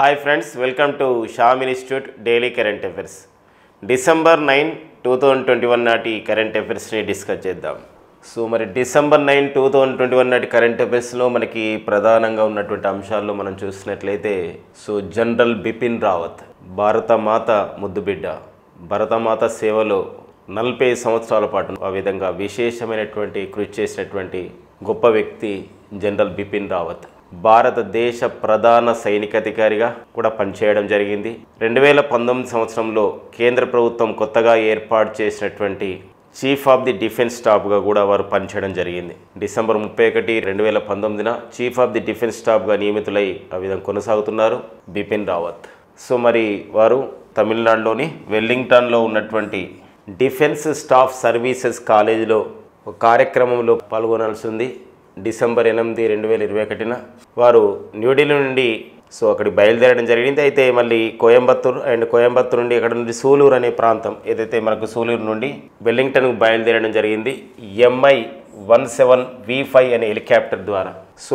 Hi friends, welcome to Sham Institute Daily Current Affairs. December 9, 2021 నాటి current అఫైర్స్ని discuss చేద్దాం. So మరి December 9, 2021 నాటి current అఫైర్స్లో మనకి ప్రధానంగా ఉన్నటువంటి అంశాల్లో మనం చూసినట్లయితే జనరల్ బిపిన్ రావత్ భారతమాత ముద్దుబిడ్డ భారతమాత సేవలో 40 సంవత్సరాల పాటు ఆ విధంగా విశేషమైనటువంటి కృషి చేసినటువంటి గొప్ప వ్యక్తి జనరల్ బిపిన్ రావత్. భారతదేశ ప్రధాన సైనికాధికారిగా కూడా పనిచేయడం జరిగింది. 2019 సంవత్సరంలో కేంద్ర ప్రభుత్వం కొత్తగా ఏర్పాటు చేసినటువంటి చీఫ్ ఆఫ్ ది డిఫెన్స్ స్టాఫ్గా కూడా వారు పనిచేయడం జరిగింది. December 31, 2019 chief of the defence స్టాఫ్గా నియమితులై ఆ విధంగా కొనసాగుతున్నారు బిపిన్ రావత్. మరి వారు తమిళనాడులోని వెల్లింగ్టన్లో ఉన్నటువంటి డిఫెన్స్ స్టాఫ్ సర్వీసెస్ కాలేజీలో ఒక కార్యక్రమంలో పాల్గొనాల్సి ఉంది. డిసెంబర్ 8, 2021 వారు న్యూఢిల్లీ నుండి అక్కడికి బయలుదేరడం జరిగింది. అయితే మళ్ళీ కోయంబత్తూర్ నుండి అక్కడ నుండి సూలూరు అనే ప్రాంతం ఏదైతే మనకు సూలూరు నుండి వెల్లింగ్టన్కు బయలుదేరడం జరిగింది MI-17V5 అనే హెలికాప్టర్ ద్వారా.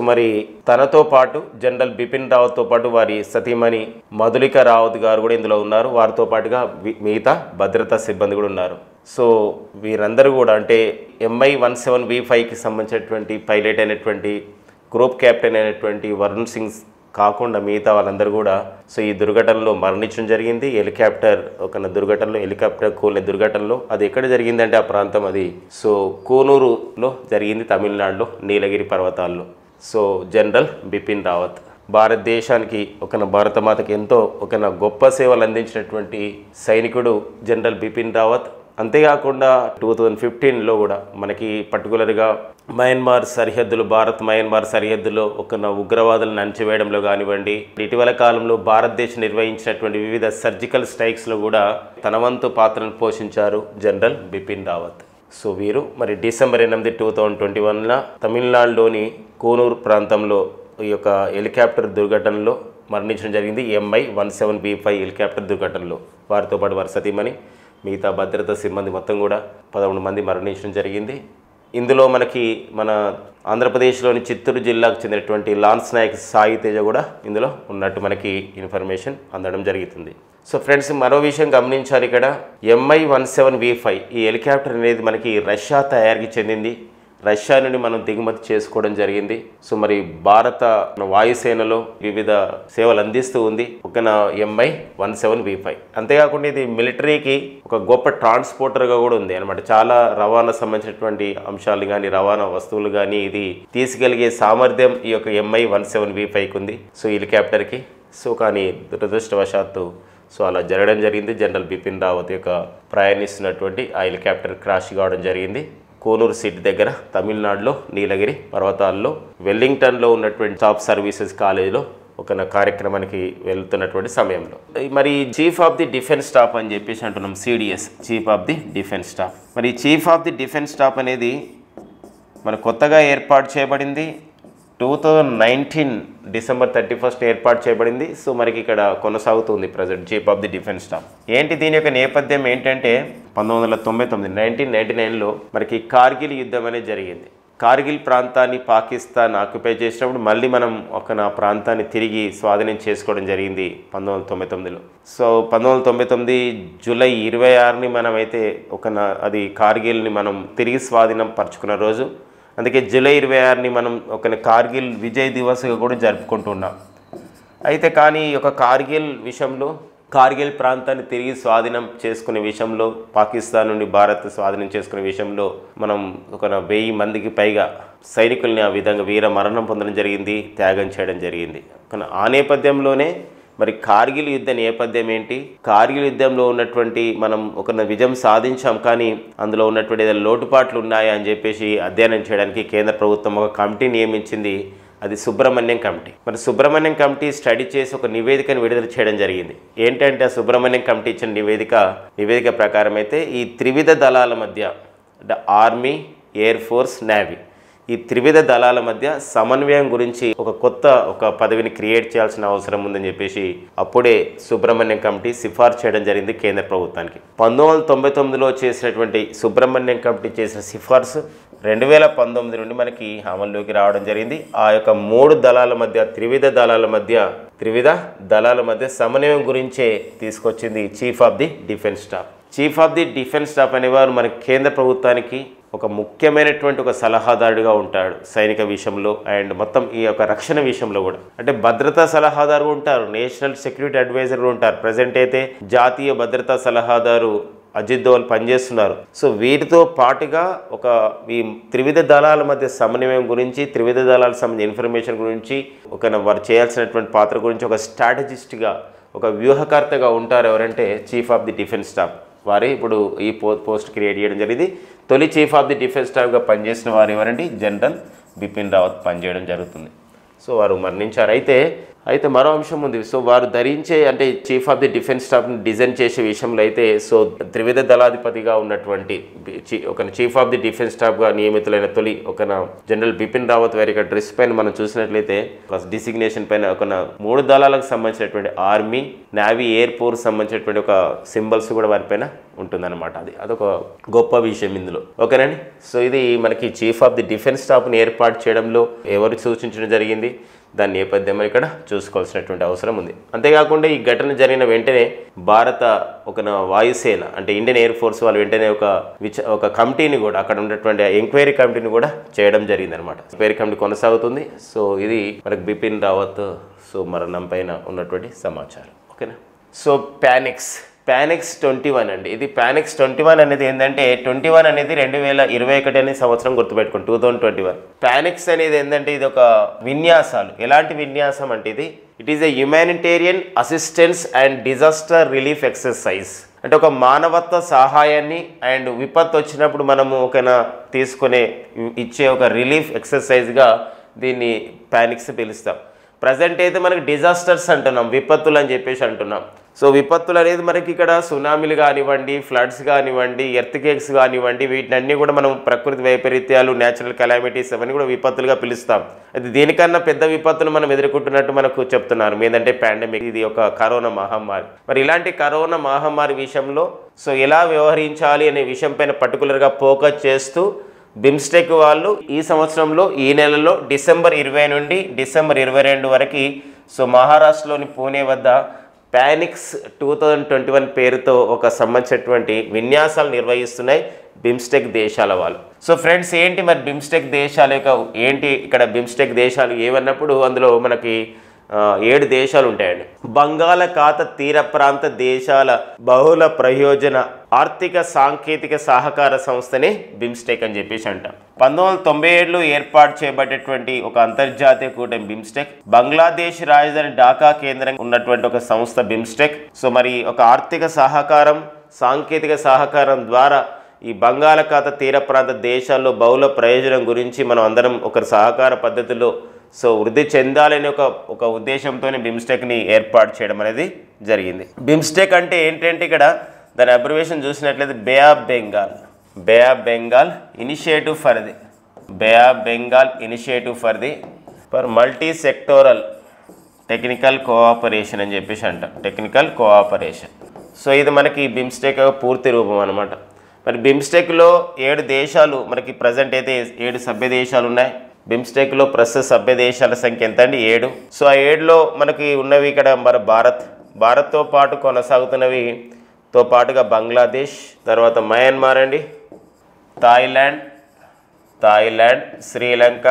మరి తనతో పాటు జనరల్ బిపిన్ రావత్తో పాటు వారి సతీమణి మధులిక రావత్ గారు కూడా ఇందులో ఉన్నారు. వారితో పాటుగా మిగతా భద్రతా సిబ్బంది కూడా ఉన్నారు. వీరందరూ కూడా అంటే MI-17V5కి సంబంధించినటువంటి పైలట్ అయినటువంటి గ్రూప్ కెప్టెన్ అయినటువంటి వరుణ్ సింగ్ కాకుండా మిగతా వాళ్ళందరూ కూడా ఈ దుర్ఘటనలో మరణించడం జరిగింది. హెలికాప్టర్ హెలికాప్టర్ కూలిన దుర్ఘటనలో అది ఎక్కడ జరిగిందంటే ఆ ప్రాంతం అది కూనూరులో జరిగింది, తమిళనాడులో నీలగిరి పర్వతాల్లో. జనరల్ బిపిన్ రావత్ భారతదేశానికి భారతమాతకి ఎంతో గొప్ప సేవలు అందించినటువంటి సైనికుడు జనరల్ బిపిన్ రావత్. అంతేకాకుండా 2015లో కూడా మనకి పర్టికులర్గా భారత్ మయన్మార్ సరిహద్దులో ఉగ్రవాదులను అణచివేయడంలో కానివ్వండి, ఇటీవల కాలంలో భారతదేశం నిర్వహించినటువంటి వివిధ సర్జికల్ స్ట్రైక్స్లో కూడా తన వంతు పాత్రను పోషించారు జనరల్ బిపిన్ రావత్. వీరు మరి డిసెంబర్ 8, 2021 తమిళనాడులోని కూనూరు ప్రాంతంలో ఈ యొక్క హెలికాప్టర్ దుర్ఘటనలో మరణించడం జరిగింది. MI-17V5 హెలికాప్టర్ దుర్ఘటనలో వారితో పాటు వారి సతీమణి మిగతా భద్రతా సిబ్బంది మొత్తం కూడా 11 మంది మరణించడం జరిగింది. ఇందులో మన ఆంధ్రప్రదేశ్లోని చిత్తూరు జిల్లాకు చెందినటువంటి లాన్స్ నాయక్ సాయి తేజ కూడా ఇందులో ఉన్నట్టు మనకి ఇన్ఫర్మేషన్ అందడం జరుగుతుంది. ఫ్రెండ్స్, మరో విషయం గమనించాలి. ఇక్కడ MI-17V5 ఈ హెలికాప్టర్ అనేది మనకి రష్యా తయారీకి చెందింది. రష్యా నుండి మనం దిగుమతి చేసుకోవడం జరిగింది. మరి భారత వాయుసేనలో వివిధ సేవలు అందిస్తూ ఉంది MI-17V5. అంతేకాకుండా ఇది మిలిటరీకి ఒక గొప్ప ట్రాన్స్పోర్టర్గా కూడా ఉంది అనమాట. చాలా రవాణా సంబంధించినటువంటి అంశాలు కానీ రవాణా వస్తువులు కానీ ఇది తీసుకెళ్గే సామర్థ్యం ఈ యొక్క MI-17V5కి ఉంది హెలికాప్టర్కి. కానీ దురదృష్టవశాత్తు అలా జరగడం జరిగింది. జనరల్ బిపిన్ రావత్ యొక్క ప్రయాణిస్తున్నటువంటి ఆ హెలికాప్టర్ క్రాష్ కావడం జరిగింది కోనూరు సిటీ దగ్గర తమిళనాడులో నీలగిరి పర్వతాల్లో వెల్లింగ్టన్లో ఉన్నటువంటి స్టాఫ్ సర్వీసెస్ కాలేజీలో కార్యక్రమానికి వెళ్తున్నటువంటి సమయంలో. మరి chief of the defence staff అని చెప్పేసి అంటున్నాం, CDS chief of the defence staff. మరి chief of the defence staff అనేది మన కొత్తగా ఏర్పాటు చేయబడింది. 2019 డిసెంబర్ 31 ఏర్పాటు చేయబడింది. మనకి ఇక్కడ కొనసాగుతుంది present chief of the defence staff. దీని యొక్క నేపథ్యం ఏంటంటే 1999లో మనకి కార్గిల్ యుద్ధం అనేది జరిగింది. కార్గిల్ ప్రాంతాన్ని పాకిస్తాన్ ఆక్యుపై చేసినప్పుడు మళ్ళీ మనం నా ప్రాంతాన్ని తిరిగి స్వాధీనం చేసుకోవడం జరిగింది 1999లో. 1999 జూలై 26ని మనమైతే అది కార్గిల్ని మనం తిరిగి స్వాధీనం పరుచుకున్న రోజు. అందుకే జూలై 26ని మనం కార్గిల్ విజయ్ దివస్గా కూడా జరుపుకుంటున్నాం. అయితే కానీ ఈ యొక్క కార్గిల్ విషయంలో కార్గిల్ ప్రాంతాన్ని తిరిగి స్వాధీనం చేసుకునే విషయంలో పాకిస్తాన్ నుండి భారత్ స్వాధీనం చేసుకునే విషయంలో మనం 1000 మందికి పైగా సైనికుల్ని ఆ విధంగా వీర మరణం పొందడం జరిగింది, త్యాగం చేయడం జరిగింది. ఆ నేపథ్యంలోనే మరి కార్గిల్ యుద్ధ నేపథ్యం ఏంటి, కార్గిల్ యుద్ధంలో ఉన్నటువంటి మనం విజయం సాధించాం కానీ అందులో ఉన్నటువంటి ఏదైనా లోటుపాట్లు ఉన్నాయా అని చెప్పేసి అధ్యయనం చేయడానికి కేంద్ర ప్రభుత్వం ఒక కమిటీ నియమించింది. అది సుబ్రహ్మణ్యం కమిటీ. మరి సుబ్రహ్మణ్యం కమిటీ స్టడీ చేసి ఒక నివేదికను విడుదల చేయడం జరిగింది. ఏంటంటే ఆ సుబ్రహ్మణ్యం కమిటీ ఇచ్చిన నివేదిక ప్రకారం అయితే ఈ త్రివిధ దళాల మధ్య అంటే ఆర్మీ, ఎయిర్ ఫోర్స్, నేవీ ఈ త్రివిధ దళాల మధ్య సమన్వయం గురించి ఒక పదవిని క్రియేట్ చేయాల్సిన అవసరం ఉందని చెప్పేసి అప్పుడే సుబ్రహ్మణ్యం కమిటీ సిఫార్సు చేయడం జరిగింది కేంద్ర ప్రభుత్వానికి. 1999లో చేసినటువంటి సుబ్రహ్మణ్యం కమిటీ చేసిన సిఫార్సు 2019 నుండి మనకి అమల్లోకి రావడం జరిగింది. ఆ యొక్క 3 దళాల మధ్య త్రివిధ దళాల మధ్య త్రివిధ దళాల మధ్య సమన్వయం గురించే తీసుకొచ్చింది chief of the defence staff. Chief of the defence staff అనేవారు మన కేంద్ర ప్రభుత్వానికి ఒక ముఖ్యమైనటువంటి ఒక సలహాదారుడిగా ఉంటాడు సైనిక విషయంలో అండ్ మొత్తం ఈ యొక్క రక్షణ విషయంలో కూడా. అంటే భద్రతా సలహాదారు ఉంటారు, నేషనల్ సెక్యూరిటీ అడ్వైజర్ ఉంటారు. ప్రజెంట్ అయితే జాతీయ భద్రతా సలహాదారు అజిత్ దోవల్ పనిచేస్తున్నారు. సో వీటితో పాటుగా ఒక ఈ త్రివిధ దళాల మధ్య సమన్వయం గురించి, త్రివిధ దళాలకు సంబంధించిన ఇన్ఫర్మేషన్ గురించి, ఒక వారు చేయాల్సినటువంటి పాత్ర గురించి ఒక స్ట్రాటజిస్ట్గా, ఒక వ్యూహకర్తగా ఉంటారు ఎవరంటే chief of the defence staff. వారే ఇప్పుడు ఈ పోస్ట్ క్రియేట్ చేయడం జరిగింది. తొలి చీఫ్ ఆఫ్ ది డిఫెన్స్ స్టాఫ్గా పనిచేసిన వారు ఎవరంటే జనరల్ బిపిన్ రావత్ పనిచేయడం జరుగుతుంది. సో వారు మరణించారు. అయితే మరో అంశం ఉంది. సో వారు ధరించే అంటే చీఫ్ ఆఫ్ ది డిఫెన్స్ స్టాఫ్ని డిజైన్ చేసే విషయంలో అయితే సో త్రివిధ దళాధిపతిగా ఉన్నటువంటి ఒక చీఫ్ ఆఫ్ ది డిఫెన్స్ స్టాఫ్గా నియమితులైన తొలి ఒక జనరల్ బిపిన్ రావత్ వారి యొక్క డ్రెస్ పైన మనం చూసినట్లయితే ఒక డిసిగ్నేషన్ పైన ఒక 3 దళాలకు సంబంధించినటువంటి ఆర్మీ, నేవీ, ఎయిర్ ఫోర్స్ సంబంధించినటువంటి ఒక సింబల్స్ కూడా వారిపైన ఉంటుందన్నమాట. అదొక గొప్ప విషయం ఇందులో. ఓకేనండి. సో ఇది మనకి చీఫ్ ఆఫ్ ది డిఫెన్స్ స్టాఫ్ని ఏర్పాటు చేయడంలో ఎవరు సూచించడం జరిగింది, దాని నేపథ్యం ఇక్కడ చూసుకోవాల్సినటువంటి అవసరం ఉంది. అంతేకాకుండా ఈ ఘటన జరిగిన వెంటనే భారత ఒక వాయుసేన అంటే ఇండియన్ ఎయిర్ ఫోర్స్ వాళ్ళు వెంటనే ఒక కమిటీని కూడా, అక్కడ ఉన్నటువంటి ఎంక్వైరీ కమిటీని కూడా చేయడం జరిగింది అనమాట. ఎంక్వైరీ కమిటీ కొనసాగుతుంది. సో ఇది మనకు బిపిన్ రావత్ సో మరణం పైన ఉన్నటువంటి సమాచారం. ఓకేనా. సో ప్యానిక్స్ 21 అండి. ఇది ప్యానిక్స్ 21 అనేది ఏంటంటే 21 అనేది 2021 అనే సంవత్సరం గుర్తుపెట్టుకోండి, 2021. ప్యానిక్స్ అనేది ఏంటంటే ఇది ఒక విన్యాసాలు. ఎలాంటి విన్యాసం అంటే it is a humanitarian assistance and disaster relief exercise. అంటే ఒక మానవత్వ సహాయాన్ని అండ్ విపత్తు వచ్చినప్పుడు మనము ఇచ్చే ఒక రిలీఫ్ ఎక్సర్సైజ్గా దీన్ని ప్యానిక్స్ పిలుస్తాం. ప్రజెంట్ అయితే మనకి డిజాస్టర్స్ అంటున్నాం, విపత్తులు అని చెప్పేసి అంటున్నాం. సో విపత్తులు అనేది మనకి ఇక్కడ సునామీలు కానివ్వండి, ఫ్లడ్స్ కానివ్వండి, ఎర్త్క్వేక్స్ కానివ్వండి, వీటినన్నీ కూడా మనం ప్రకృతి వైపరీత్యాలు, న్యాచురల్ కెలామిటీస్ అవన్నీ కూడా విపత్తులుగా పిలుస్తాం. అది దీనికన్నా పెద్ద విపత్తులు మనం ఎదుర్కొంటున్నట్టు మనకు చెప్తున్నారు. ఏంటంటే పాండమిక్, ఇది ఒక కరోనా మహమ్మారి. మరి ఇలాంటి కరోనా మహమ్మారి విషయంలో సో ఎలా వ్యవహరించాలి అనే విషయం పైన పర్టికులర్గా ఫోకస్ చేస్తూ బిమ్స్టెక్ వాళ్ళు ఈ సంవత్సరంలో ఈ నెలలో డిసెంబర్ 20 నుండి డిసెంబర్ 22 వరకు సో మహారాష్ట్రలోని పూణే వద్ద ప్యానిక్స్ 2021 పేరుతో ఒక సంబంధించినటువంటి విన్యాసాలు నిర్వహిస్తున్నాయి బిమ్స్టెక్ దేశాల వాళ్ళు. సో ఫ్రెండ్స్ ఏంటి మరి బిమ్స్టెక్ దేశాల యొక్క ఇక్కడ బిమ్స్టెక్ దేశాలు ఏమన్నప్పుడు అందులో మనకి 7 దేశాలు ఉంటాయండి. బంగాళాఖాత తీర ప్రాంత దేశాల బహుళ ప్రయోజన ఆర్థిక సాంకేతిక సహకార సంస్థనే బిమ్స్టెక్ అని చెప్పేసి అంటాం. 1997లో ఏర్పాటు చేయబడేటువంటి ఒక అంతర్జాతీయ కూటమి బిమ్స్టెక్. బంగ్లాదేశ్ రాజధాని ఢాకా కేంద్రంగా ఉన్నటువంటి ఒక సంస్థ బిమ్స్టెక్. సో మరి ఒక ఆర్థిక సహకారం, సాంకేతిక సహకారం ద్వారా ఈ బంగాళాఖాత తీర ప్రాంత దేశాల్లో బహుళ ప్రయోజనం గురించి మనం అందరం ఒక సహకార పద్ధతిలో సో వృద్ధి చెందాలని ఒక ఉద్దేశంతోనే బిమ్స్టెక్ని ఏర్పాటు చేయడం అనేది జరిగింది. బిమ్స్టెక్ అంటే ఏంటంటే ఇక్కడ దాని అబ్రివేషన్ చూసినట్లయితే bay of Bengal initiative for multi sectoral technical cooperation అని చెప్పేసి అంటాం. Technical cooperation. సో ఇది మనకి బిమ్స్టెక్ పూర్తి రూపం అనమాట. మరి బిమ్స్టెక్లో 7 దేశాలు మనకి ప్రజెంట్ అయితే 7 సభ్య దేశాలు ఉన్నాయి. బిమ్స్టెక్లో ప్రస్తుత సభ్య దేశాల సంఖ్య ఎంత అండి? 7. సో ఆ 7లో మనకి ఉన్నవి ఇక్కడ మరి భారత్తో పాటు కొనసాగుతున్నవితో పాటుగా బంగ్లాదేశ్, తర్వాత మయన్మార్ అండి, థాయిలాండ్, శ్రీలంక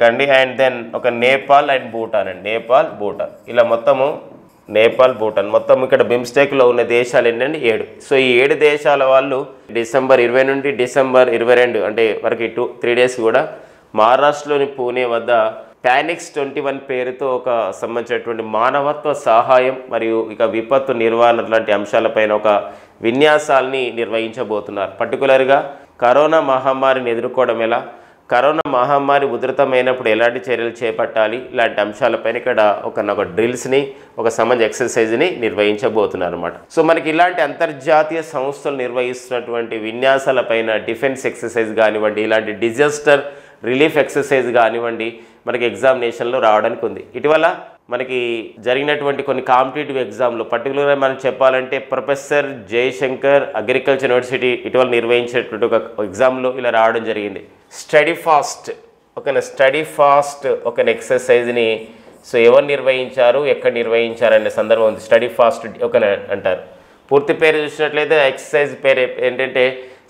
అండి, అండ్ దెన్ ఒక నేపాల్ అండ్ భూటాన్ అండి. భూటాన్ ఇలా మొత్తం ఇక్కడ బిమ్స్టెక్లో ఉన్న దేశాలు ఏంటంటే 7. సో ఈ 7 దేశాల వాళ్ళు డిసెంబర్ 20 నుండి డిసెంబర్ 22 అంటే వరకు 3 డేస్ కూడా మహారాష్ట్రలోని పూణే వద్ద ప్యానిక్స్ 21 పేరుతో ఒక సంబంధించినటువంటి మానవత్వ సహాయం మరియు ఇక విపత్తు నిర్వహణ లాంటి అంశాలపైన ఒక విన్యాసాలని నిర్వహించబోతున్నారు. పర్టికులర్గా కరోనా మహమ్మారిని ఎదుర్కోవడం ఎలా, కరోనా మహమ్మారి ఉధృతమైనప్పుడు ఎలాంటి చర్యలు చేపట్టాలి, ఇలాంటి అంశాలపైన ఇక్కడ ఒక డ్రిల్స్ని, ఒక సంబంధ ఎక్సర్సైజ్ని నిర్వహించబోతున్నారు అనమాట. సో మనకి ఇలాంటి అంతర్జాతీయ సంస్థలు నిర్వహిస్తున్నటువంటి విన్యాసాలపైన డిఫెన్స్ ఎక్సర్సైజ్ కానివ్వండి, ఇలాంటి డిజాస్టర్ రిలీఫ్ ఎక్సర్సైజ్ కానివ్వండి మనకి ఎగ్జామినేషన్లో రావడానికి ఉంది. ఇటీవల మనకి జరిగినటువంటి కొన్ని కాంపిటేటివ్ ఎగ్జామ్లో పర్టికులర్గా మనం చెప్పాలంటే ప్రొఫెసర్ జయశంకర్ అగ్రికల్చర్ యూనివర్సిటీ ఇటీవల నిర్వహించేటువంటి ఒక ఎగ్జామ్లో ఇలా రావడం జరిగింది. స్టడీ ఫాస్ట్ ఒక ఎక్సర్సైజ్ని సో ఎవరు నిర్వహించారు, ఎక్కడ నిర్వహించారు అనే సందర్భం ఉంది. స్టడీ ఫాస్ట్ ఒక అంటారు. పూర్తి పేరు చూసినట్లయితే ఎక్సర్సైజ్ పేరు ఏంటంటే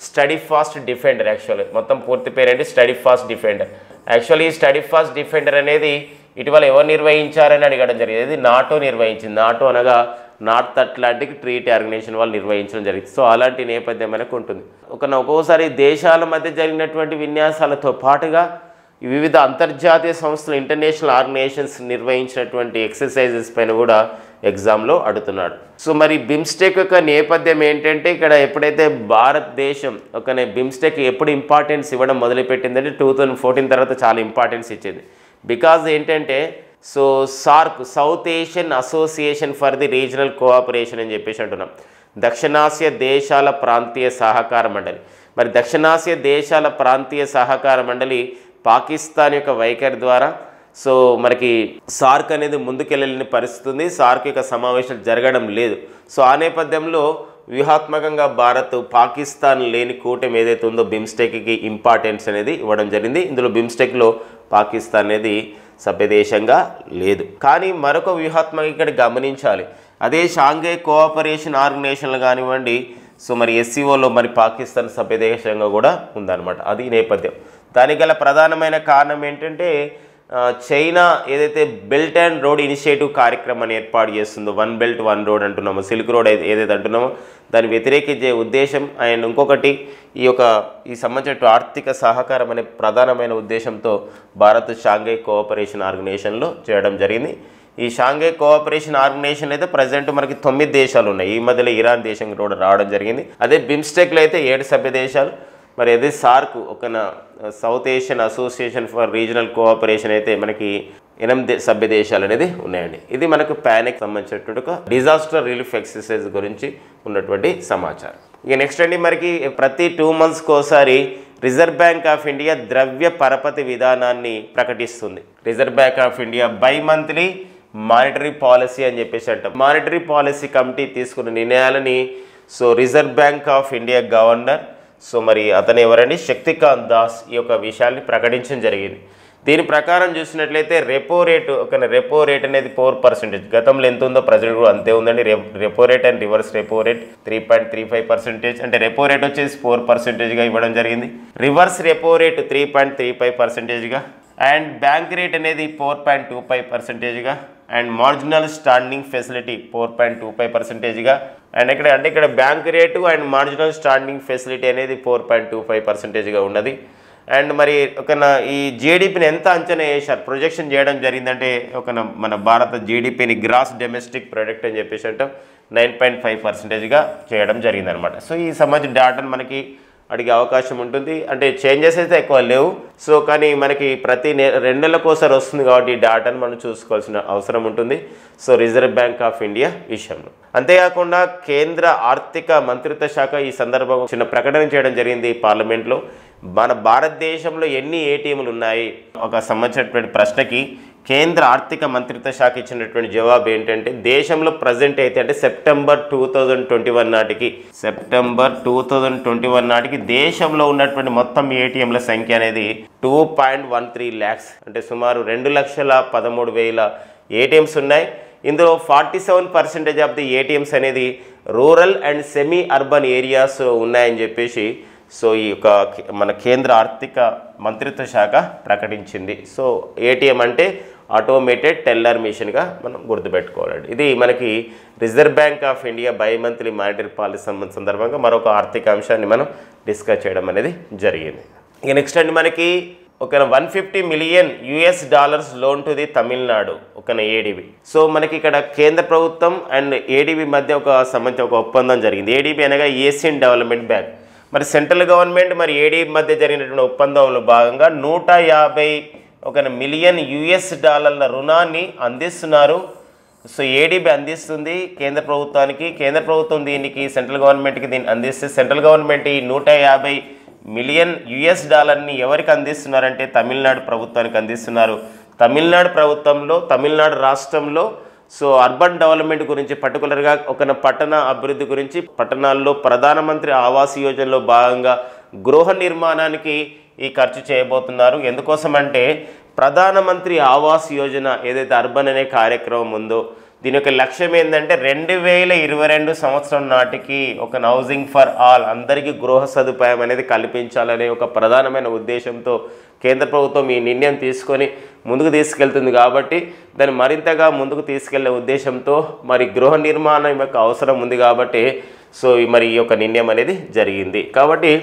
స్టడీ ఫాస్ట్ డిఫెండర్. యాక్చువల్లీ మొత్తం పూర్తి పేరు ఏంటి స్టడీ ఫాస్ట్ డిఫెండర్. యాక్చువల్లీ ఈ స్టడీ ఫాస్ట్ డిఫెండర్ అనేది ఇటీవల ఎవరు నిర్వహించారని అడగడం జరిగింది. ఇది నాటో నిర్వహించింది. నాటో అనగా నార్త్ అట్లాంటిక్ ట్రీటీ ఆర్గనైజేషన్ వాళ్ళు నిర్వహించడం జరిగింది. సో అలాంటి నేపథ్యం మనకు ఉంటుంది. ఒక్కోసారి దేశాల మధ్య జరిగినటువంటి విన్యాసాలతో పాటుగా వివిధ అంతర్జాతీయ సంస్థలు ఇంటర్నేషనల్ ఆర్గనైజేషన్స్ నిర్వహించినటువంటి ఎక్సర్సైజెస్ పైన కూడా ఎగ్జామ్లో అడుగుతున్నాడు. సో మరి బిమ్స్టెక్ యొక్క నేపథ్యం ఏంటంటే ఇక్కడ ఎప్పుడైతే భారతదేశం బిమ్స్టెక్ ఎప్పుడు ఇంపార్టెన్స్ ఇవ్వడం మొదలుపెట్టిందంటే 2014 తర్వాత చాలా ఇంపార్టెన్స్ ఇచ్చింది. బికాజ్ ఏంటంటే so SAARC south Asian association for the regional cooperation అని చెప్పేసి అంటున్నాం. దక్షిణాసియా దేశాల ప్రాంతీయ సహకార మండలి. మరి దక్షిణాసియా దేశాల ప్రాంతీయ సహకార మండలి పాకిస్తాన్ యొక్క వైఖరి ద్వారా సో మనకి సార్క్ అనేది ముందుకెళ్ళలేని పరిస్థితి ఉంది. సార్క్ యొక్క సమావేశాలు జరగడం లేదు. సో ఆ నేపథ్యంలో వ్యూహాత్మకంగా భారత్ పాకిస్తాన్ లేని కూటమి ఏదైతే ఉందో బిమ్స్టెక్కి ఇంపార్టెన్స్ అనేది ఇవ్వడం జరిగింది. ఇందులో బిమ్స్టెక్లో పాకిస్తాన్ అనేది సభ్యదేశంగా లేదు. కానీ మరొక వ్యూహాత్మక ఇక్కడ గమనించాలి. అదే షాంఘై కోఆపరేషన్ ఆర్గనైజేషన్లు కానివ్వండి, సో మరి ఎస్సీఓలో మరి పాకిస్తాన్ సభ్యదేశంగా కూడా ఉందన్నమాట. అది నేపథ్యం. దానికి గల ప్రధానమైన కారణం ఏంటంటే చైనా ఏదైతే బెల్ట్ అండ్ రోడ్ ఇనిషియేటివ్ కార్యక్రమాన్ని ఏర్పాటు చేస్తుందో, వన్ బెల్ట్ వన్ రోడ్ అంటున్నామో, సిల్క్ రోడ్ ఏదైతే అంటున్నామో దాన్ని వ్యతిరేకించే ఉద్దేశం అండ్ ఇంకొకటి ఈ సంబంధించిన ఆర్థిక సహకారం అనే ప్రధానమైన ఉద్దేశంతో భారత్ షాంఘై కోఆపరేషన్ ఆర్గనైజేషన్లో చేయడం జరిగింది. ఈ షాంఘై కోఆపరేషన్ ఆర్గనైజేషన్ అయితే ప్రజెంట్ మనకి 9 దేశాలు ఉన్నాయి. ఈ మధ్యలో ఇరాన్ దేశం కూడా రావడం జరిగింది. అదే బిమ్స్టెక్లో అయితే 7 సభ్య దేశాలు. మరి అదే SAARC south Asian association for regional cooperation అయితే మనకి 8 సభ్య దేశాలు అనేది ఉన్నాయండి. ఇది మనకు ప్యానిక్ సంబంధించినటువంటి ఒక డిజాస్టర్ రిలీఫ్ ఎక్సర్సైజ్ గురించి ఉన్నటువంటి సమాచారం. ఇక నెక్స్ట్ అండి మనకి ప్రతి 2 మంత్స్కి ఒకసారి రిజర్వ్ బ్యాంక్ ఆఫ్ ఇండియా ద్రవ్య పరపతి విధానాన్ని ప్రకటిస్తుంది. Reserve bank of India bimonthly monetary policy అని చెప్పేసి అంటాం. మానిటరీ పాలసీ కమిటీ తీసుకున్న నిర్ణయాలని so reserve bank of India governor so మరి అతను ఎవరండి శక్తికాంత్ దాస్ ఈ యొక్క విషయాన్ని ప్రకటించడం జరిగింది. దీని ప్రకారం చూసినట్లయితే రెపో రేట్ అనేది 4%. గతంలో ఎంత ఉందో ప్రజెంట్ కూడా అంతే ఉందండి. Repo rate and reverse repo rate 3.35%. అంటే రెపో రేట్ వచ్చేసి 4%గా ఇవ్వడం జరిగింది. రివర్స్ రెపో రేట్ 3.35%గా అండ్ బ్యాంక్ రేట్ అనేది 4.25%గా అండ్ మార్జినల్ స్టాండింగ్ ఫెసిలిటీ 4.25%గా అండ్ ఇక్కడ bank rate and marginal standing facility అనేది 4.25%గా ఉన్నది. అండ్ మరి ఈ జీడిపిని ఎంత అంచనా వేశారు, ప్రొజెక్షన్ చేయడం జరిగిందంటే మన భారత జీడిపిని గ్రాస్ డొమెస్టిక్ ప్రొడక్ట్ అని చెప్పేసి అంటాం 9.5%గా చేయడం జరిగిందనమాట. సో ఈ సంబంధించిన డేటాను మనకి అడిగే అవకాశం ఉంటుంది. అంటే చేంజెస్ అయితే ఎక్కువ లేవు. సో కానీ మనకి ప్రతి 2 నెలలకోసారి వస్తుంది కాబట్టి ఈ డేటాను మనం చూసుకోవాల్సిన అవసరం ఉంటుంది. So reserve bank of India విషయంలో అంతేకాకుండా కేంద్ర ఆర్థిక మంత్రిత్వ శాఖ ఈ సందర్భంగా చిన్న ప్రకటన చేయడం జరిగింది పార్లమెంట్లో. మన భారతదేశంలో ఎన్ని ఏటీఎంలు ఉన్నాయి ఒక సంబంధించినటువంటి ప్రశ్నకి కేంద్ర ఆర్థిక మంత్రిత్వ శాఖ ఇచ్చినటువంటి జవాబు ఏంటంటే దేశంలో ప్రజెంట్ అయితే అంటే సెప్టెంబర్ 2021 నాటికి దేశంలో ఉన్నటువంటి మొత్తం ఏటీఎంల సంఖ్య అనేది 2.13 lakhs అంటే సుమారు 2,13,000 ఏటీఎమ్స్ ఉన్నాయి. ఇందులో 47% ఆఫ్ ది ఏటీఎమ్స్ అనేది rural and semi urban areas ఉన్నాయని చెప్పేసి సో ఈ యొక్క మన కేంద్ర ఆర్థిక మంత్రిత్వ శాఖ ప్రకటించింది. సో ఏటీఎం అంటే ఆటోమేటెడ్ టెల్లర్ మిషన్గా మనం గుర్తుపెట్టుకోవాలండి. ఇది మనకి reserve bank of India bimonthly monetary policy సందర్భంగా మరొక ఆర్థిక అంశాన్ని మనం డిస్కస్ చేయడం అనేది జరిగింది. ఇక నెక్స్ట్ అండి మనకి $150 million loan to the Tamil Nadu ADB. So మనకి ఇక్కడ కేంద్ర ప్రభుత్వం అండ్ ఏడీబీ మధ్య సంబంధించిన ఒక ఒప్పందం జరిగింది. ఏడీబీ అనగా ఏషియన్ డెవలప్మెంట్ బ్యాంక్. మరి సెంట్రల్ గవర్నమెంట్ మరి ఏడీబీ మధ్య జరిగినటువంటి ఒప్పందంలో భాగంగా $150 million రుణాన్ని అందిస్తున్నారు. సో ఏడీబీ అందిస్తుంది కేంద్ర ప్రభుత్వానికి. కేంద్ర ప్రభుత్వం దీనికి సెంట్రల్ గవర్నమెంట్కి దీన్ని అందిస్తే సెంట్రల్ గవర్నమెంట్ ఈ $150 million ఎవరికి అందిస్తున్నారంటే తమిళనాడు ప్రభుత్వానికి అందిస్తున్నారు. తమిళనాడు ప్రభుత్వంలో తమిళనాడు రాష్ట్రంలో సో అర్బన్ డెవలప్మెంట్ గురించి పర్టికులర్గా పట్టణ అభివృద్ధి గురించి పట్టణాల్లో ప్రధానమంత్రి ఆవాస్ యోజనలో భాగంగా గృహ నిర్మాణానికి ఈ ఖర్చు చేయబోతున్నారు. ఎందుకోసం అంటే ప్రధానమంత్రి ఆవాస్ యోజన ఏదైతే అర్బన్ అనే కార్యక్రమం ఉందో దీని యొక్క లక్ష్యం ఏంటంటే 2022 సంవత్సరం నాటికి ఒక హౌసింగ్ ఫర్ ఆల్, అందరికీ గృహ సదుపాయం అనేది కల్పించాలనే ఒక ప్రధానమైన ఉద్దేశంతో కేంద్ర ప్రభుత్వం ఈ నిర్ణయం తీసుకొని ముందుకు తీసుకెళ్తుంది. కాబట్టి దాన్ని మరింతగా ముందుకు తీసుకెళ్లే ఉద్దేశంతో మరి గృహ నిర్మాణం యొక్క అవసరం ఉంది కాబట్టి మరి ఈ యొక్క నిర్ణయం అనేది జరిగింది. కాబట్టి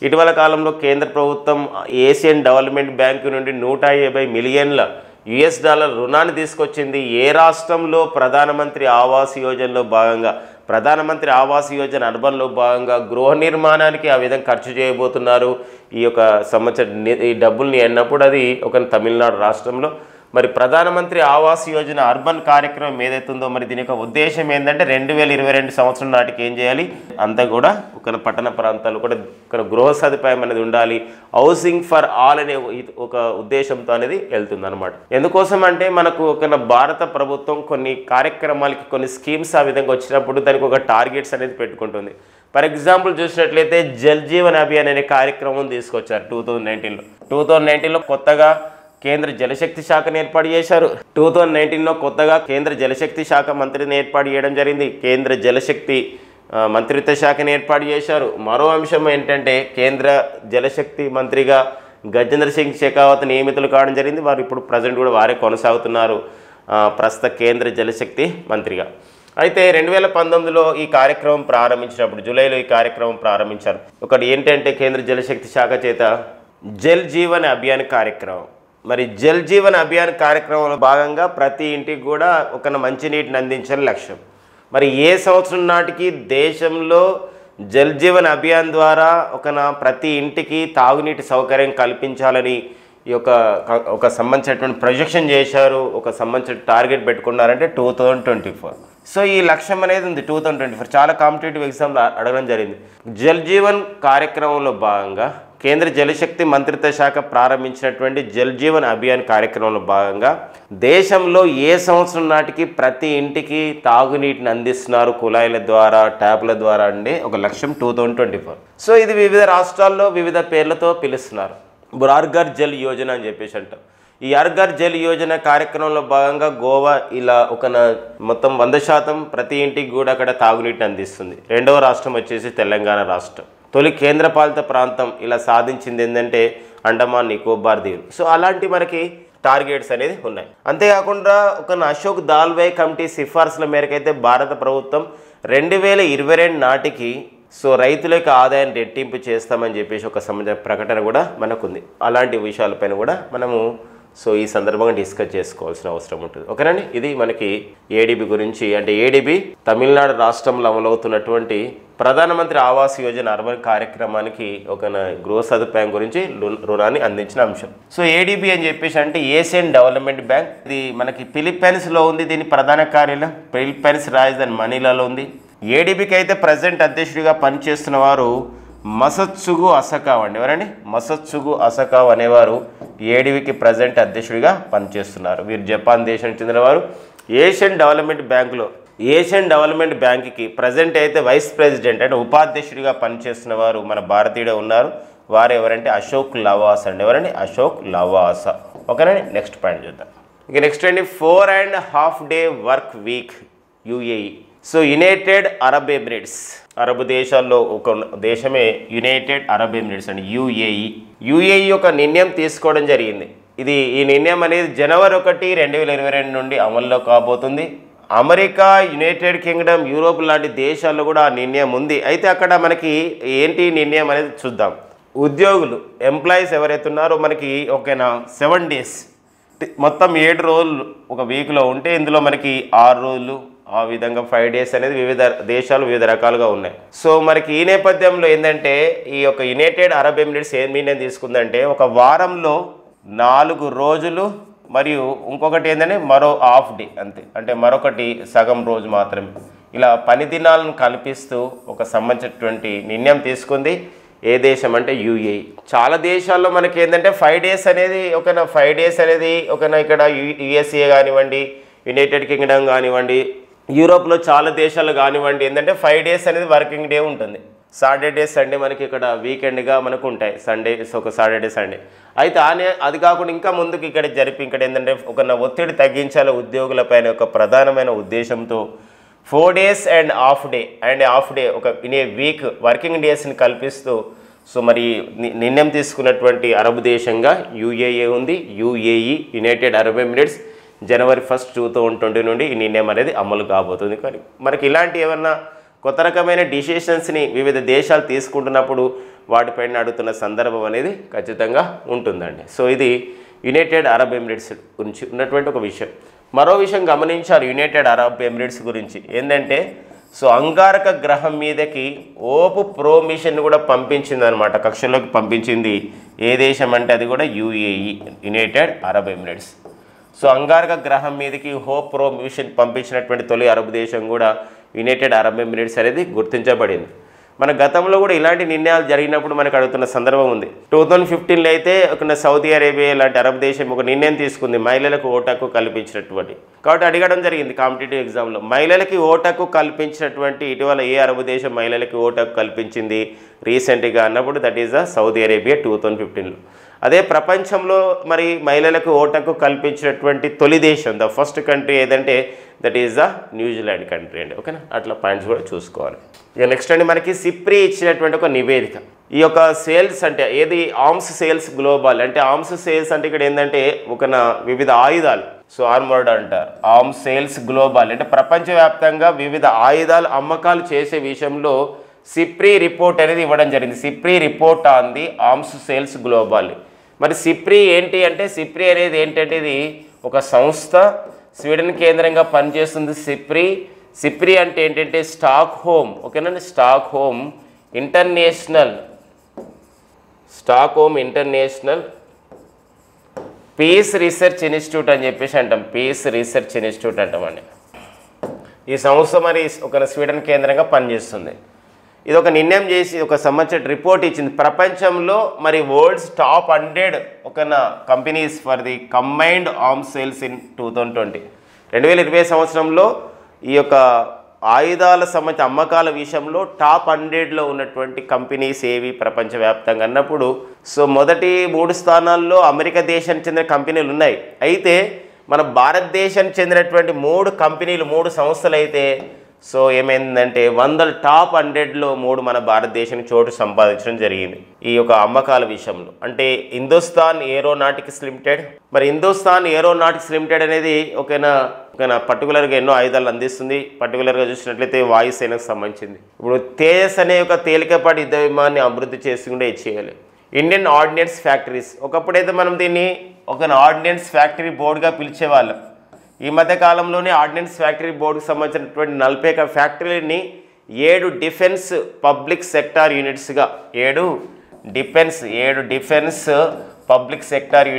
ఇటీవల కాలంలో కేంద్ర ప్రభుత్వం ఏషియన్ డెవలప్మెంట్ బ్యాంకు నుండి 150 మిలియన్ల US డాలర్ రుణాన్ని తీసుకొచ్చింది. ఏ రాష్ట్రంలో ప్రధానమంత్రి ఆవాస్ యోజనలో భాగంగా, ప్రధానమంత్రి ఆవాస్ యోజన అర్బన్లో భాగంగా గృహ నిర్మాణానికి ఆ విధంగా ఖర్చు చేయబోతున్నారు. ఈ యొక్క సంవత్సరం ఈ డబ్బుల్ని అన్నప్పుడు అది ఒక తమిళనాడు రాష్ట్రంలో మరి ప్రధానమంత్రి ఆవాస్ యోజన అర్బన్ కార్యక్రమం ఏదైతే ఉందో మరి దీని యొక్క ఉద్దేశం ఏంటంటే 2022 సంవత్సరం నాటికి ఏం చేయాలి, అంతా కూడా ఒక పట్టణ ప్రాంతాలు కూడా ఇక్కడ గృహ సదుపాయం అనేది ఉండాలి, హౌసింగ్ ఫర్ ఆల్ అనే ఒక ఉద్దేశంతో అనేది వెళ్తుంది అనమాట. ఎందుకోసం అంటే మనకు ఒక భారత ప్రభుత్వం కొన్ని కార్యక్రమాలకి కొన్ని స్కీమ్స్ ఆ విధంగా వచ్చినప్పుడు దానికి ఒక టార్గెట్స్ అనేది పెట్టుకుంటుంది. ఫర్ ఎగ్జాంపుల్ చూసినట్లయితే జల్ జీవన్ అభియాన్ అనే కార్యక్రమం తీసుకొచ్చారు 2019లో కొత్తగా కేంద్ర జలశక్తి శాఖను ఏర్పాటు చేశారు. 2019లో కొత్తగా కేంద్ర జలశక్తి శాఖ మంత్రిని ఏర్పాటు చేయడం జరిగింది. కేంద్ర జలశక్తి మంత్రిత్వ శాఖను ఏర్పాటు చేశారు. మరో అంశం ఏంటంటే కేంద్ర జలశక్తి మంత్రిగా గజేంద్ర సింగ్ షెకావత్ నియమితులు కావడం జరిగింది. వారు ఇప్పుడు ప్రజెంట్ కూడా వారే కొనసాగుతున్నారు ప్రస్తుత కేంద్ర జలశక్తి మంత్రిగా. అయితే 2019లో ఈ కార్యక్రమం ప్రారంభించినప్పుడు జూలైలో ఈ కార్యక్రమం ప్రారంభించారు. ఒకటి ఏంటంటే కేంద్ర జలశక్తి శాఖ చేత జల్ జీవన్ అభియాన్ కార్యక్రమం. మరి జల్ జీవన్ అభియాన్ కార్యక్రమంలో భాగంగా ప్రతి ఇంటికి కూడా ఒక మంచినీటిని అందించాలని లక్ష్యం. మరి ఏ సంవత్సరం నాటికి దేశంలో జల్ జీవన్ అభియాన్ ద్వారా ప్రతి ఇంటికి తాగునీటి సౌకర్యం కల్పించాలని ఈ ఒక సంబంధించినటువంటి ప్రొజెక్షన్ చేశారు, ఒక సంబంధించిన టార్గెట్ పెట్టుకున్నారంటే 2024. సో ఈ లక్ష్యం అనేది ఉంది 2024. చాలా కాంపిటేటివ్ ఎగ్జామ్లో అడగడం జరిగింది. జల్ జీవన్ కార్యక్రమంలో భాగంగా కేంద్ర జలశక్తి మంత్రిత్వ శాఖ ప్రారంభించినటువంటి జల్ జీవన్ అభియాన్ కార్యక్రమంలో భాగంగా దేశంలో ఏ సంవత్సరం నాటికి ప్రతి ఇంటికి తాగునీటిని అందిస్తున్నారు కుళాయిల ద్వారా, ట్యాప్ల ద్వారా అండి ఒక లక్ష్యం 2024. సో ఇది వివిధ రాష్ట్రాల్లో వివిధ పేర్లతో పిలుస్తున్నారు. హర్ ఘర్ జల్ యోజన అని చెప్పేసి అంటాం. ఈ హర్ ఘర్ జల్ యోజన కార్యక్రమంలో భాగంగా గోవా ఇలా మొత్తం 100% ప్రతి ఇంటికి కూడా అక్కడ తాగునీటిని అందిస్తుంది. రెండవ రాష్ట్రం వచ్చేసి తెలంగాణ రాష్ట్రం. తొలి కేంద్రపాలిత ప్రాంతం ఇలా సాధించింది ఏంటంటే అండమాన్ నికోబార్ దీవులు. సో అలాంటి మనకి టార్గెట్స్ అనేది ఉన్నాయి. అంతేకాకుండా అశోక్ దాల్వై కమిటీ సిఫార్సుల మేరకు అయితే భారత ప్రభుత్వం 2022 నాటికి రైతులకు ఆదాయాన్ని రెట్టింపు చేస్తామని చెప్పేసి ఒక సంబంధించిన ప్రకటన కూడా మనకుంది. అలాంటి విషయాలపైన కూడా మనము ఈ సందర్భంగా డిస్కస్ చేసుకోవాల్సిన అవసరం ఉంటుంది. ఓకేనండి, ఇది మనకి ఏడీబీ గురించి. అంటే ఏడీబీ తమిళనాడు రాష్ట్రంలో అమలవుతున్నటువంటి ప్రధానమంత్రి ఆవాస్ యోజన అర్బన్ కార్యక్రమానికి ఒక గృహ సదుపాయం గురించి రుణాన్ని అందించిన అంశం. సో ఏడీబీ అని చెప్పేసి అంటే ఏషియన్ డెవలప్మెంట్ బ్యాంక్. ఇది మనకి ఫిలిప్పైన్స్లో ఉంది. దీని ప్రధాన కార్యాలయం ఫిలిప్పైన్స్ రాజధాని మనీలాలో ఉంది. ఏడీబీకి అయితే ప్రజెంట్ అధ్యక్షుడిగా పనిచేస్తున్న వారు మసత్సుగు అసకావ్ అండి. ఎవరండి? మసత్సుగు అసకావ్ అనేవారు ఏడీబీకి ప్రజెంట్ అధ్యక్షుడిగా పనిచేస్తున్నారు. వీరు జపాన్ దేశానికి చెందినవారు. ఏషియన్ డెవలప్మెంట్ బ్యాంక్కి ప్రజెంట్ అయితే వైస్ ప్రెసిడెంట్ అంటే ఉపాధ్యక్షుడిగా పనిచేస్తున్న వారు మన భారతీయుడే ఉన్నారు. వారు ఎవరంటే అశోక్ లవాసా అండి. ఎవరండి? అశోక్ లవాసా. ఓకేనండి, నెక్స్ట్ పాయింట్ చూద్దాం. ఇక నెక్స్ట్ అండి 4.5 day work week UAE. So United Arab Emirates, Arab దేశాల్లో ఒక దేశమే యునైటెడ్ అరబ్ ఎమిరేట్స్ అండి, యుఏఈ ఒక నిర్ణయం తీసుకోవడం జరిగింది. ఈ నిర్ణయం అనేది జనవరి 1, 2022 నుండి అమల్లో కాబోతుంది. అమెరికా, యునైటెడ్ కింగ్డమ్, యూరోప్ లాంటి దేశాల్లో కూడా ఆ నిర్ణయం ఉంది. అయితే అక్కడ మనకి ఏంటి నిర్ణయం అనేది చూద్దాం. ఉద్యోగులు ఎంప్లాయీస్ ఎవరైతే ఉన్నారో మనకి 7 days మొత్తం 7 రోజులు ఒక వీక్లో ఉంటే ఇందులో మనకి 6 రోజులు ఆ విధంగా 5 days అనేది వివిధ దేశాలు వివిధ రకాలుగా ఉన్నాయి. సో మనకి ఈ నేపథ్యంలో ఏంటంటే ఈ యునైటెడ్ అరబ్ ఎమిరేట్స్ ఏం నిర్ణయం తీసుకుందంటే ఒక వారంలో 4 రోజులు మరియు ఇంకొకటి ఏంటంటే మరో హాఫ్ డే అంతే, అంటే మరొకటి సగం రోజు మాత్రమే. ఇలా పని దినాలను కల్పిస్తూ ఒక సంబంధించినటువంటి నిర్ణయం తీసుకుంది. ఏ దేశం అంటే యుఏఈ. చాలా దేశాల్లో మనకి ఏంటంటే 5 days అనేది 5 days అనేది ఇక్కడ యుఎస్ఏ కానివ్వండి, యునైటెడ్ కింగ్డమ్ కానివ్వండి, యూరోప్లో చాలా దేశాలు కానివ్వండి ఏంటంటే 5 days అనేది వర్కింగ్ డే ఉంటుంది. సాటర్డే సండే మనకి ఇక్కడ వీకెండ్గా మనకు ఉంటాయి. సండే ఒక సాటర్డే సండే. అయితే అది కాకుండా ఇంకా ముందుకు ఇక్కడ ఇక్కడ ఏంటంటే ఒక ఒత్తిడి తగ్గించాలి ఉద్యోగులపైన ఒక ప్రధానమైన ఉద్దేశంతో 4 days అండ్ హాఫ్ డే ఒక ఇన్ ఏ వీక్ వర్కింగ్ డేస్ని కల్పిస్తూ సో మరి నిర్ణయం తీసుకున్నటువంటి అరబ్ దేశంగా యుఏఏ ఉంది. UAE United Arab Emirates January 1, 2020 నుండి ఈ నిర్ణయం అనేది అమలు కాబోతుంది. కానీ మనకి ఇలాంటి ఏమన్నా కొత్త రకమైన డిసిషన్స్ని వివిధ దేశాలు తీసుకుంటున్నప్పుడు వాటిపైన అడుగుతున్న సందర్భం అనేది ఖచ్చితంగా ఉంటుందండి. సో ఇది యునైటెడ్ అరబ్ ఎమిరేట్స్ గురించి ఉన్నటువంటి ఒక విషయం. మరో విషయం గమనించాలి యునైటెడ్ అరబ్ ఎమిరేట్స్ గురించి ఏంటంటే సో అంగారక గ్రహం మీదకి ఓపు ప్రో మిషన్ కూడా పంపించింది అనమాట, కక్షలోకి పంపించింది. ఏ దేశం అంటే అది కూడా UAE United Arab Emirates. So అంగారక గ్రహం మీదకి హోప్ ప్రో మిషన్ పంపించినటువంటి తొలి అరబ్ దేశం కూడా యునైటెడ్ అరబ్ ఎమిరేట్స్ అనేది గుర్తించబడింది. మన గతంలో కూడా ఇలాంటి నిర్ణయాలు జరిగినప్పుడు మనకు అడుగుతున్న సందర్భం ఉంది. 2015లో అయితే ఒక సౌదీ అరేబియా లాంటి అరబ్ దేశం ఒక నిర్ణయం తీసుకుంది మహిళలకు ఓటు హక్కు కల్పించినటువంటి. కాబట్టి అడగడం జరిగింది కాంపిటేటివ్ ఎగ్జామ్లో, మహిళలకి ఓటు హక్కు కల్పించినటువంటి ఇటీవల ఏ అరబ్ దేశం మహిళలకి ఓటు హక్కు కల్పించింది రీసెంట్గా అన్నప్పుడు that is the Saudi Arabia 2015లో. అదే ప్రపంచంలో మరి మహిళలకు ఓటు హక్కు కల్పించినటువంటి తొలి దేశం ద ఫస్ట్ కంట్రీ ఏదంటే that is the New Zealand country అండి. ఓకేనా, అట్లా పాయింట్స్ కూడా చూసుకోవాలి. ఇక నెక్స్ట్ అండి మనకి సిప్రీ ఇచ్చినటువంటి ఒక నివేదిక. ఈ యొక్క సేల్స్ అంటే ఏది ఆర్మ్స్ సేల్స్ గ్లోబల్ అంటే ఆర్మ్స్ సేల్స్ అంటే ఇక్కడ ఏంటంటే ఒక వివిధ ఆయుధాలు సో ఆర్మర్డ్ అంటారు. ఆర్మ్స్ సేల్స్ గ్లోబల్ అంటే ప్రపంచవ్యాప్తంగా వివిధ ఆయుధాలు అమ్మకాలు చేసే విషయంలో సిప్రీ రిపోర్ట్ అనేది ఇవ్వడం జరిగింది. SIPRI report on the arms sales global. మరి సిప్రీ ఏంటి అంటే సిప్రీ అనేది ఏంటంటే ఇది ఒక సంస్థ, స్వీడన్ కేంద్రంగా పనిచేస్తుంది సిప్రీ అంటే ఏంటంటే స్టాక్ హోమ్, ఓకేనండి, Stockholm international peace research institute అని చెప్పేసి అంటాం. పీస్ రీసెర్చ్ ఇన్స్టిట్యూట్ అంటామండి. ఈ సంస్థ మరి ఒక స్వీడన్ కేంద్రంగా పనిచేస్తుంది. ఇది ఒక నిర్ణయం చేసి ఒక సంబంధించిన రిపోర్ట్ ఇచ్చింది. ప్రపంచంలో మరి వరల్డ్స్ టాప్ 100 ఒక companies for the combined arms sales in 2020 2020 సంవత్సరంలో ఈ యొక్క ఆయుధాల సంబంధించిన అమ్మకాల విషయంలో టాప్ 100లో ఉన్నటువంటి కంపెనీస్ ఏవి ప్రపంచవ్యాప్తంగా అన్నప్పుడు సో మొదటి 3 స్థానాల్లో అమెరికా దేశానికి చెందిన కంపెనీలు ఉన్నాయి. అయితే మన భారతదేశానికి చెందినటువంటి 3 కంపెనీలు 3 సంస్థలు అయితే సో ఏమైందంటే 100 టాప్ 100లో 3 మన భారతదేశానికి చోటు సంపాదించడం జరిగింది ఈ యొక్క అమ్మకాల విషయంలో. అంటే హిందుస్థాన్ ఏరోనాటిక్స్ లిమిటెడ్. మరి హిందుస్థాన్ ఏరోనాటిక్స్ లిమిటెడ్ అనేది ఒకనా పర్టికులర్గా ఎన్నో ఆయుధాలు అందిస్తుంది. పర్టికులర్గా చూసినట్లయితే వాయుసేనకు సంబంధించింది. ఇప్పుడు తేజస్ అనే ఒక తేలికపాటి యుద్ధ విమానాన్ని అభివృద్ధి చేసుకుంటే చేయాలి. ఇండియన్ ఆర్డినెన్స్ ఫ్యాక్టరీస్, ఒకప్పుడైతే మనం దీన్ని ఒక ఆర్డినెన్స్ ఫ్యాక్టరీ బోర్డుగా పిలిచేవాళ్ళం. ఈ మధ్య కాలంలోనే ఆర్డినెన్స్ ఫ్యాక్టరీ బోర్డుకు సంబంధించినటువంటి 40 ఫ్యాక్టరీని 7 డిఫెన్స్ పబ్లిక్ సెక్టార్ యూనిట్స్గా 7 డిఫెన్స్ పబ్లిక్ సెక్టార్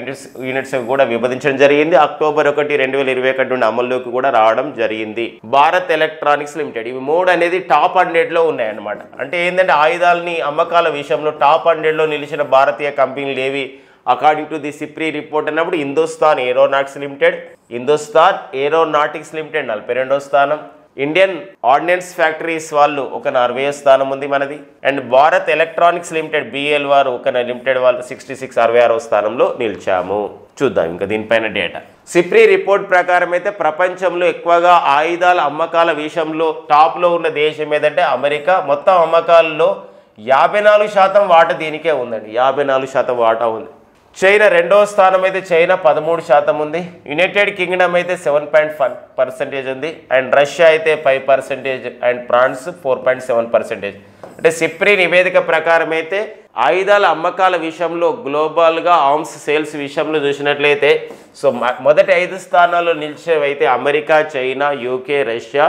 యూనిట్స్ కూడా విభజించడం జరిగింది. అక్టోబర్ 1, 2021 నుండి అమల్లోకి కూడా రావడం జరిగింది. భారత్ ఎలక్ట్రానిక్స్ లిమిటెడ్, ఇవి 3 అనేది టాప్ 100లో ఉన్నాయన్నమాట. అంటే ఏంటంటే ఆయుధాలని అమ్మకాల విషయంలో టాప్ 100లో నిలిచిన భారతీయ కంపెనీలు ఏవి according to the SIPRI report అన్నప్పుడు హిందుస్థాన్ ఏరోనాటిక్స్ లిమిటెడ్ 42వ స్థానం, ఇండియన్ ఆర్డినెన్స్ ఫ్యాక్టరీస్ వాళ్ళు ఒక 40వ స్థానం ఉంది మనది. And Bharat electronics limited BL వారు ఒక లిమిటెడ్ వాళ్ళు 66వ స్థానంలో నిలిచాము. చూద్దాం ఇంకా దీనిపైన డేటా. సిప్రీ రిపోర్ట్ ప్రకారం అయితే ప్రపంచంలో ఎక్కువగా ఆయుధాల అమ్మకాల విషయంలో టాప్లో ఉన్న దేశం ఏదంటే అమెరికా. మొత్తం అమ్మకాలలో 54% వాటా దీనికే ఉందండి. 54% వాటా ఉంది. చైనా 2వ స్థానం అయితే చైనా 13% ఉంది. యునైటెడ్ కింగ్డమ్ అయితే 7.1% ఉంది. అండ్ రష్యా అయితే 5% అండ్ ఫ్రాన్స్ 4.7%. అంటే సిప్రీ నివేదిక ప్రకారం అయితే ఆయుధాల అమ్మకాల విషయంలో గ్లోబల్గా ఆర్మ్స్ సేల్స్ విషయంలో చూసినట్లయితే సో మొదటి 5 స్థానాల్లో నిలిచేవైతే America, China, UK, Russia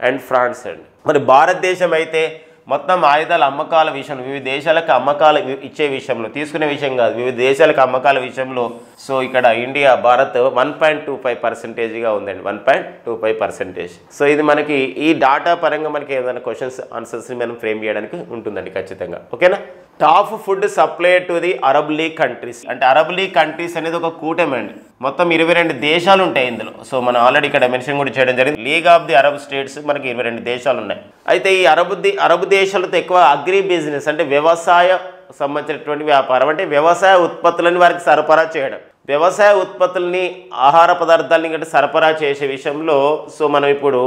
and France అండి. మరి భారతదేశం అయితే మొత్తం ఆయుధాల అమ్మకాల విషయంలో వివిధ దేశాలకు అమ్మకాలు ఇచ్చే విషయంలో తీసుకునే విషయం కాదు, వివిధ దేశాలకు అమ్మకాల విషయంలో సో ఇక్కడ ఇండియా భారత్ 1.25%గా ఉందండి. 1.25%. సో ఇది మనకి ఈ డాటా పరంగా మనకి ఏదైనా క్వశ్చన్స్ ఆన్సర్స్ని మనం ఫ్రేమ్ చేయడానికి ఉంటుందండి ఖచ్చితంగా. ఓకేనా. Top food supply to the Arab league countries. అంటే అరబ్ లీగ్ కంట్రీస్ అనేది ఒక కూటమి అండి. మొత్తం 22 దేశాలు ఉంటాయి ఇందులో. సో మనం ఆల్రెడీ ఇక్కడ మెన్షన్ కూడా చేయడం జరిగింది. League of the Arab states మనకి 22 దేశాలు ఉన్నాయి. అయితే ఈ అరబ్ దేశాలతో ఎక్కువ అగ్రి బిజినెస్ అంటే వ్యవసాయ సంబంధించినటువంటి వ్యాపారం, అంటే వ్యవసాయ ఉత్పత్తులను వారికి సరఫరా చేయడం. వ్యవసాయ ఉత్పత్తుల్ని, ఆహార పదార్థాలని గట్టి సరఫరా చేసే విషయంలో సో మనం ఇప్పుడు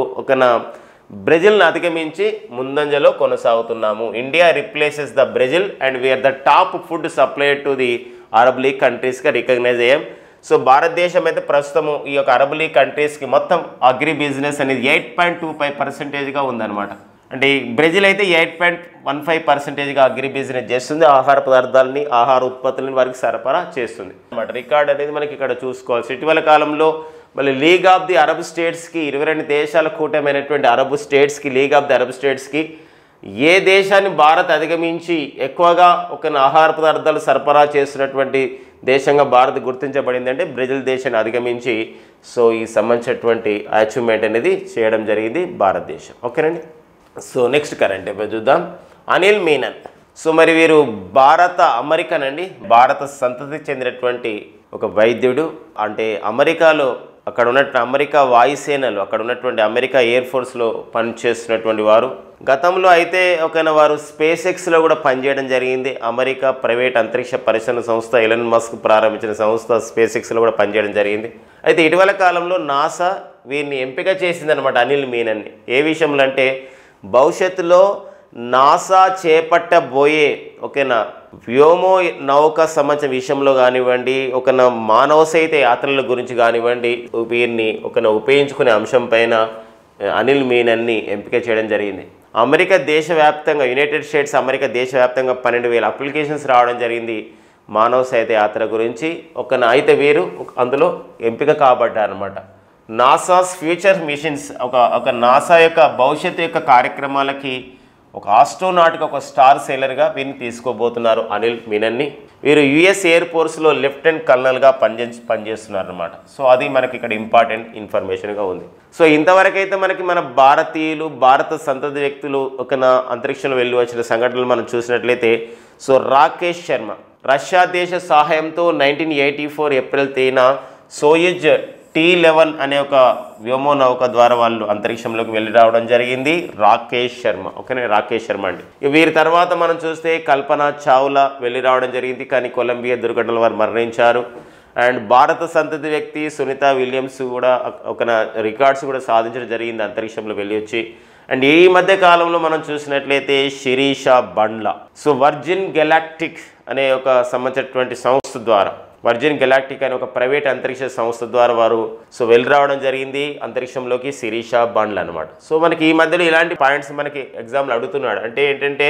బ్రెజిల్ని అధిగమించి ముందంజలో కొనసాగుతున్నాము. India replaces the Brazil and we are the top food supplier to the Arab league కంట్రీస్గా రికగ్నైజ్ అయ్యాం. సో భారతదేశం అయితే ప్రస్తుతము ఈ యొక్క అరబ్ లీగ్ కంట్రీస్కి మొత్తం అగ్రి బిజినెస్ అనేది 8.25%గా ఉందన్నమాట. అంటే బ్రెజిల్ అయితే 8.15%గా అగ్రి బిజినెస్ చేస్తుంది. ఆహార పదార్థాలని, ఆహార ఉత్పత్తులను వారికి సరఫరా చేస్తుంది అన్నమాట. రికార్డ్ అనేది మనకి ఇక్కడ చూసుకోవాల్సి. ఇటీవల కాలంలో మళ్ళీ లీగ్ ఆఫ్ ది అరబ్ స్టేట్స్కి 22 దేశాల కూటమైనటువంటి అరబ్ స్టేట్స్కి, లీగ్ ఆఫ్ ది అరబ్ స్టేట్స్కి ఏ దేశాన్ని భారత్ అధిగమించి ఎక్కువగా ఆహార పదార్థాలు సరఫరా చేస్తున్నటువంటి దేశంగా భారత్ గుర్తించబడింది అంటే బ్రెజిల్ దేశాన్ని అధిగమించి సో ఈ సంబంధించినటువంటి అచీవ్మెంట్ అనేది చేయడం జరిగింది భారతదేశం. ఓకేనండి. సో నెక్స్ట్ కరెంట్ అఫైర్ చూద్దాం. అనిల్ మీనన్. సో మరి వీరు అమెరికన్ అండి, భారత సంతతికి చెందినటువంటి ఒక వైద్యుడు. అంటే అమెరికాలో అక్కడ ఉన్నటువంటి అమెరికా వాయుసేనలు, అక్కడ ఉన్నటువంటి అమెరికా ఎయిర్ ఫోర్స్లో పనిచేస్తున్నటువంటి వారు. గతంలో అయితే వారు స్పేస్ ఎక్స్లో కూడా పనిచేయడం జరిగింది. అమెరికా ప్రైవేట్ అంతరిక్ష పరిశోధన సంస్థ ఎలన్ మస్క్ ప్రారంభించిన సంస్థ స్పేస్ ఎక్స్లో కూడా పనిచేయడం జరిగింది. అయితే ఇటీవల కాలంలో నాసా వీరిని ఎంపిక చేసిందనమాట, అనిల్ మీనన్ని. ఏ విషయంలో అంటే భవిష్యత్తులో నాసా చేపట్టబోయే వ్యోమో నౌక సంబంధించిన విషయంలో కానివ్వండి, మానవ సహిత యాత్రల గురించి కానివ్వండి, వీరిని ఉపయోగించుకునే అంశం పైన అనిల్ మీనన్ని ఎంపిక చేయడం జరిగింది. అమెరికా దేశవ్యాప్తంగా, యునైటెడ్ స్టేట్స్ అమెరికా దేశవ్యాప్తంగా 12,000 అప్లికేషన్స్ రావడం జరిగింది మానవ సహిత యాత్ర గురించి. అయితే వీరు అందులో ఎంపిక కాబడ్డారనమాట. నాసాస్ ఫ్యూచర్ మిషన్స్, నాసా యొక్క భవిష్యత్తు యొక్క కార్యక్రమాలకి ఆస్ట్రోనాట్గా స్టార్ సెయిలర్గా వీరిని తీసుకోబోతున్నారు అనిల్ మీనన్ని. వీరు యుఎస్ ఎయిర్ ఫోర్స్లో లెఫ్టినెంట్ కల్నల్గా పనిచేస్తున్నారు అనమాట. సో అది మనకి ఇక్కడ ఇంపార్టెంట్ ఇన్ఫర్మేషన్గా ఉంది. సో ఇంతవరకైతే మన భారతీయులు, భారత సంతతి వ్యక్తులు అంతరిక్షంలో వెళ్ళి వచ్చిన సంఘటనలు మనం చూసినట్లయితే, సో రాకేష్ శర్మ రష్యా దేశ సహాయంతో 1984 ఏప్రిల్ 3న సోయుజ్ T-11 అనే వ్యోమో నౌక ద్వారా వాళ్ళు అంతరిక్షంలోకి వెళ్ళి రావడం జరిగింది. రాకేష్ శర్మ. రాకేష్ శర్మ అండి. వీరి తర్వాత మనం చూస్తే కల్పన చావ్లా వెళ్ళి రావడం జరిగింది, కానీ కొలంబియా దుర్ఘటనలో వారు మరణించారు. అండ్ భారత సంతతి వ్యక్తి సునీత విలియమ్స్ కూడా రికార్డ్స్ కూడా సాధించడం జరిగింది అంతరిక్షంలో వెళ్ళి వచ్చి. అండ్ ఈ మధ్య కాలంలో మనం చూసినట్లయితే శిరీష బండ్లా. సో వర్జిన్ గెలాక్టిక్ అనే సంబంధించినటువంటి సంస్థ ద్వారా, వర్జిన్ గెలాక్టిక్ అనే ప్రైవేట్ అంతరిక్ష సంస్థ ద్వారా వారు వెళ్ళి రావడం జరిగింది అంతరిక్షంలోకి, శిరీష బండ్లు అనమాట. సో మనకి ఈ మధ్యలో ఇలాంటి పాయింట్స్ మనకి ఎగ్జామ్లో అడుగుతున్నాడు. అంటే ఏంటంటే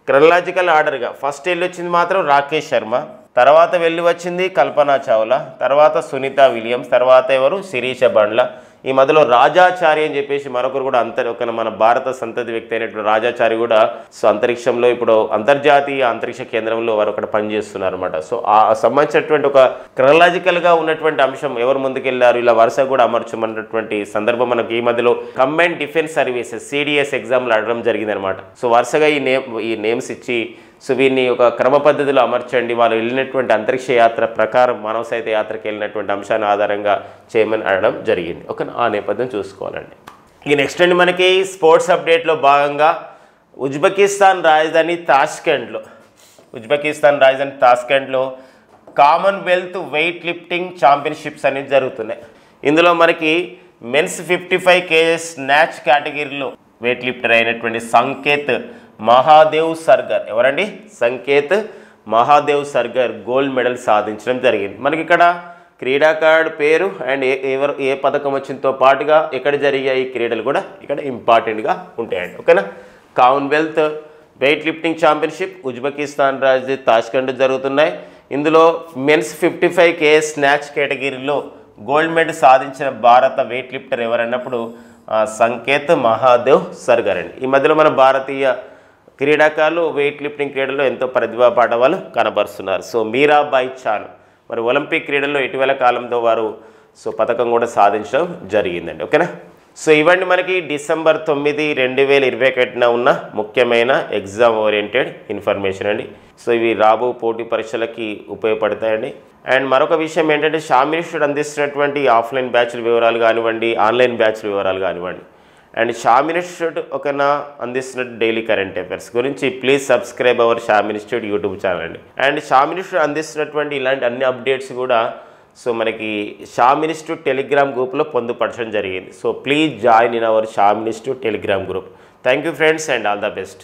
క్రొనాలజికల్ ఆర్డర్గా ఫస్ట్ వెళ్ళి వచ్చింది మాత్రం రాకేష్ శర్మ, తర్వాత వెళ్ళి వచ్చింది కల్పన చావ్లా, తర్వాత సునీత విలియమ్స్, తర్వాత ఎవరు శిరీష బండ్ల. ఈ మధ్యలో రాజాచారి అని చెప్పేసి మరొకరు కూడా మన భారత సంతతి వ్యక్తి అయినటువంటి రాజాచారి కూడా సో అంతరిక్షంలో ఇప్పుడు అంతర్జాతీయ అంతరిక్ష కేంద్రంలో వారు పనిచేస్తున్నారు అనమాట. సో ఆ సంబంధించినటువంటి క్రొనాలజికల్గా ఉన్నటువంటి అంశం ఎవరు ముందుకెళ్లారు ఇలా వరుస కూడా అమర్చమన్నటువంటి సందర్భం మనకి ఈ మధ్యలో కంబైన్డ్ డిఫెన్స్ సర్వీసెస్ CDS ఎగ్జామ్లో అడగడం జరిగింది అనమాట. సో వరుసగా ఈ నేమ్స్ ఇచ్చి సో వీరిని క్రమ పద్ధతిలో అమర్చండి, వాళ్ళు వెళ్ళినటువంటి అంతరిక్ష యాత్ర ప్రకారం మానవ సహిత యాత్రకి వెళ్ళినటువంటి అంశాన్ని ఆధారంగా చేయమని అడగడం జరిగింది. ఆ నేపథ్యం చూసుకోవాలండి. ఈ నెక్స్ట్ అండి మనకి స్పోర్ట్స్ అప్డేట్లో భాగంగా ఉజ్బెకిస్తాన్ రాజధాని తాష్కెంట్లో కామన్వెల్త్ వెయిట్ లిఫ్టింగ్ ఛాంపియన్షిప్స్ అనేవి జరుగుతున్నాయి. ఇందులో మనకి మెన్స్ 55 kg స్నాచ్ కేటగిరీలో వెయిట్ లిఫ్టర్ అయినటువంటి సంకేత్ మహాదేవ్ సర్గర్, ఎవరండి? సంకేత్ మహాదేవ్ సర్గర్ గోల్డ్ మెడల్ సాధించడం జరిగింది. మనకి ఇక్కడ క్రీడాకారుడు పేరు అండ్ ఏ పథకం వచ్చినతో పాటుగా ఎక్కడ జరిగే ఈ క్రీడలు కూడా ఇక్కడ ఇంపార్టెంట్గా ఉంటాయండి. Commonwealth weight lifting championship Uzbekistan రాజధాని తాష్కెంట్ జరుగుతున్నాయి. ఇందులో మెన్స్ 55 kg స్నాచ్ కేటగిరీలో గోల్డ్ మెడల్ సాధించిన భారత వెయిట్ లిఫ్టర్ ఎవరన్నప్పుడు సంకేత్ మహాదేవ్ సర్గర్ అండి. ఈ మధ్యలో మన భారతీయ క్రీడాకారులు వెయిట్ లిఫ్టింగ్ క్రీడల్లో ఎంతో ప్రతిభా పాఠవాలు కనబరుస్తున్నారు. సో మీరాబాయి చాను మరి ఒలింపిక్ క్రీడల్లో ఇటీవల కాలంలో వారు పథకం కూడా సాధించడం జరిగిందండి. సో ఇవన్నీ మనకి December 9, 2021 ఉన్న ముఖ్యమైన ఎగ్జామ్ ఓరియంటెడ్ ఇన్ఫర్మేషన్ అండి. సో ఇవి రాబో పోటీ పరీక్షలకి ఉపయోగపడతాయండి. అండ్ మరొక విషయం ఏంటంటే షామిల్ ఇన్స్టిట్యూట్ అందిస్తున్నటువంటి ఆఫ్లైన్ బ్యాచ్ల వివరాలు కానివ్వండి, ఆన్లైన్ బ్యాచ్ల వివరాలు కానివ్వండి, అండ్ షామ్ ఇన్స్టిట్యూట్ ఒకనా అందిస్తున్న డైలీ కరెంట్ అఫైర్స్ గురించి please subscribe our Sam institute YouTube channel అండి. అండ్ షామ్ ఇన్స్టిట్యూట్ అందిస్తున్నటువంటి ఇలాంటి అన్ని అప్డేట్స్ కూడా సో మనకి షామ్ ఇన్స్టిట్యూట్ టెలిగ్రామ్ గ్రూప్లో పొందుపరచడం జరిగింది. So please join in our Sam institute Telegram group. Thank you friends and all the best.